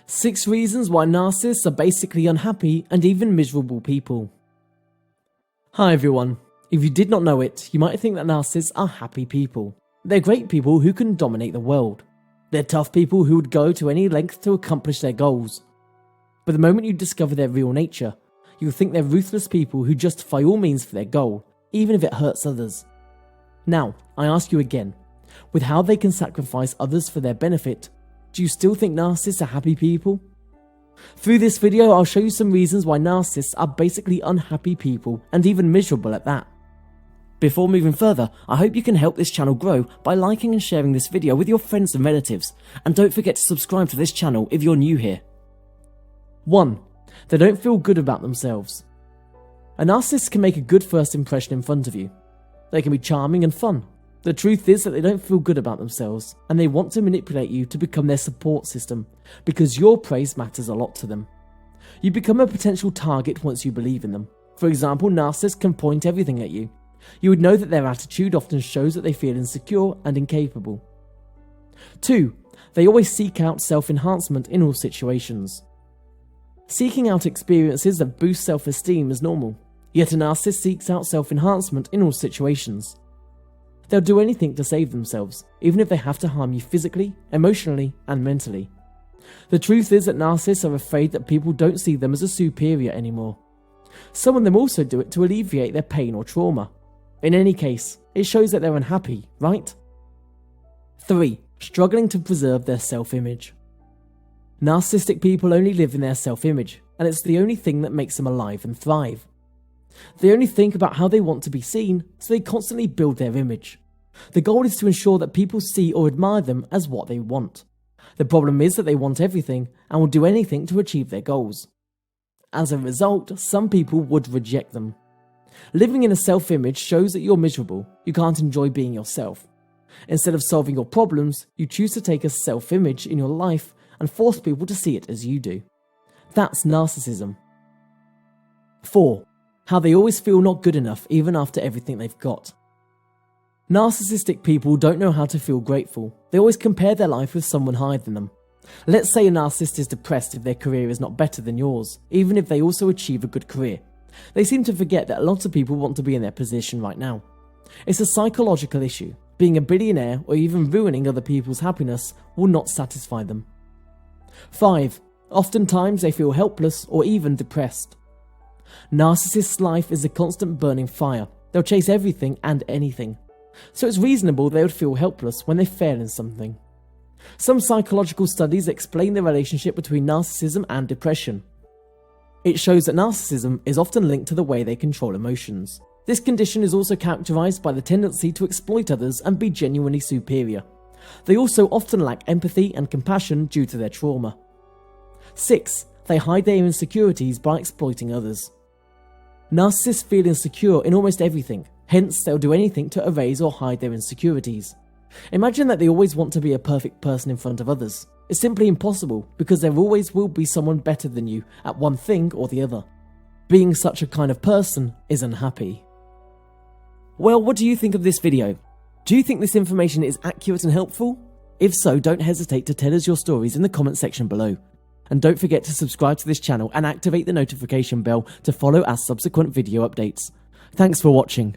6 reasons why narcissists are basically unhappy and even miserable people. Hi everyone. If you did not know it, you might think that narcissists are happy people. They're great people who can dominate the world. They're tough people who would go to any length to accomplish their goals. But the moment you discover their real nature, you'll think they're ruthless people who justify all means for their goal, even if it hurts others. Now, I ask you again, with how they can sacrifice others for their benefit, do you still think narcissists are happy people? Through this video, I'll show you some reasons why narcissists are basically unhappy people and even miserable at that. Before moving further, I hope you can help this channel grow by liking and sharing this video with your friends and relatives, and don't forget to subscribe to this channel if you're new here. 1. They don't feel good about themselves. A narcissist can make a good first impression in front of you. They can be charming and fun. The truth is that they don't feel good about themselves, and they want to manipulate you to become their support system, because your praise matters a lot to them. You become a potential target once you believe in them. For example, narcissists can point everything at you. You would know that their attitude often shows that they feel insecure and incapable. 2. They always seek out self-enhancement in all situations. Seeking out experiences that boost self-esteem is normal, yet a narcissist seeks out self-enhancement in all situations. They'll do anything to save themselves, even if they have to harm you physically, emotionally, and mentally. The truth is that narcissists are afraid that people don't see them as a superior anymore. Some of them also do it to alleviate their pain or trauma. In any case, it shows that they're unhappy, right? 3. Struggling to preserve their self-image. Narcissistic people only live in their self-image, and it's the only thing that makes them alive and thrive. They only think about how they want to be seen, so they constantly build their image. The goal is to ensure that people see or admire them as what they want. The problem is that they want everything and will do anything to achieve their goals. As a result, some people would reject them. Living in a self-image shows that you're miserable, you can't enjoy being yourself. Instead of solving your problems, you choose to take a self-image in your life and force people to see it as you do. That's narcissism. 4. How they always feel not good enough even after everything they've got. Narcissistic people don't know how to feel grateful. They always compare their life with someone higher than them. Let's say a narcissist is depressed if their career is not better than yours, even if they also achieve a good career. They seem to forget that a lot of people want to be in their position right now. It's a psychological issue. Being a billionaire or even ruining other people's happiness will not satisfy them. 5. Oftentimes they feel helpless or even depressed. Narcissists' life is a constant burning fire. They'll chase everything and anything. So it's reasonable they would feel helpless when they fail in something. Some psychological studies explain the relationship between narcissism and depression. It shows that narcissism is often linked to the way they control emotions. This condition is also characterized by the tendency to exploit others and be genuinely superior. They also often lack empathy and compassion due to their trauma. 6. They hide their insecurities by exploiting others. Narcissists feel insecure in almost everything, hence they'll do anything to erase or hide their insecurities. Imagine that they always want to be a perfect person in front of others. It's simply impossible because there always will be someone better than you at one thing or the other. Being such a kind of person is unhappy. Well, what do you think of this video? Do you think this information is accurate and helpful? If so, don't hesitate to tell us your stories in the comment section below. And don't forget to subscribe to this channel and activate the notification bell to follow our subsequent video updates. Thanks for watching.